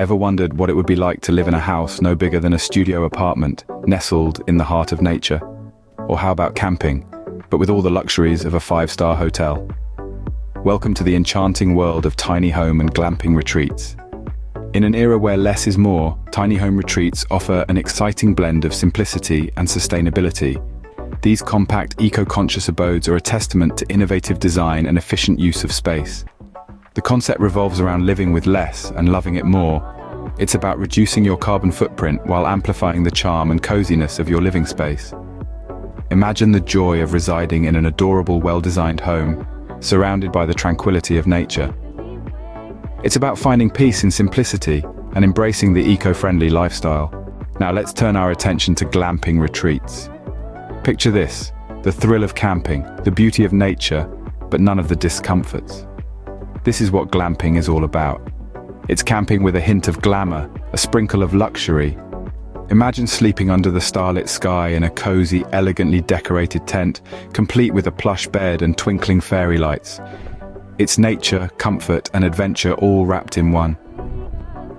Ever wondered what it would be like to live in a house no bigger than a studio apartment, nestled in the heart of nature? Or how about camping, but with all the luxuries of a five-star hotel? Welcome to the enchanting world of tiny home and glamping retreats. In an era where less is more, tiny home retreats offer an exciting blend of simplicity and sustainability. These compact, eco-conscious abodes are a testament to innovative design and efficient use of space. The concept revolves around living with less and loving it more. It's about reducing your carbon footprint while amplifying the charm and coziness of your living space. Imagine the joy of residing in an adorable, well-designed home, surrounded by the tranquility of nature. It's about finding peace in simplicity and embracing the eco-friendly lifestyle. Now let's turn our attention to glamping retreats. Picture this: the thrill of camping, the beauty of nature, but none of the discomforts. This is what glamping is all about. It's camping with a hint of glamour, a sprinkle of luxury. Imagine sleeping under the starlit sky in a cozy, elegantly decorated tent, complete with a plush bed and twinkling fairy lights. It's nature, comfort, and adventure all wrapped in one.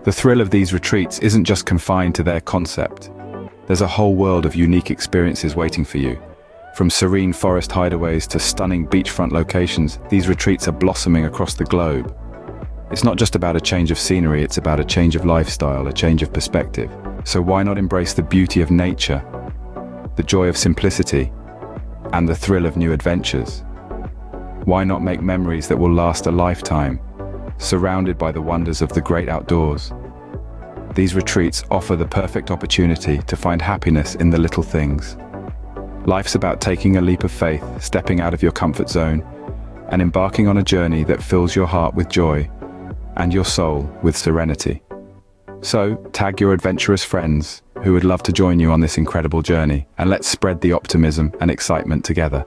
The thrill of these retreats isn't just confined to their concept. There's a whole world of unique experiences waiting for you. From serene forest hideaways to stunning beachfront locations, these retreats are blossoming across the globe. It's not just about a change of scenery, it's about a change of lifestyle, a change of perspective. So why not embrace the beauty of nature, the joy of simplicity, and the thrill of new adventures? Why not make memories that will last a lifetime, surrounded by the wonders of the great outdoors? These retreats offer the perfect opportunity to find happiness in the little things. Life's about taking a leap of faith, stepping out of your comfort zone, and embarking on a journey that fills your heart with joy and your soul with serenity. So, tag your adventurous friends who would love to join you on this incredible journey, and let's spread the optimism and excitement together.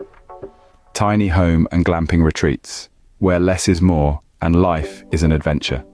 Tiny home and glamping retreats, where less is more and life is an adventure.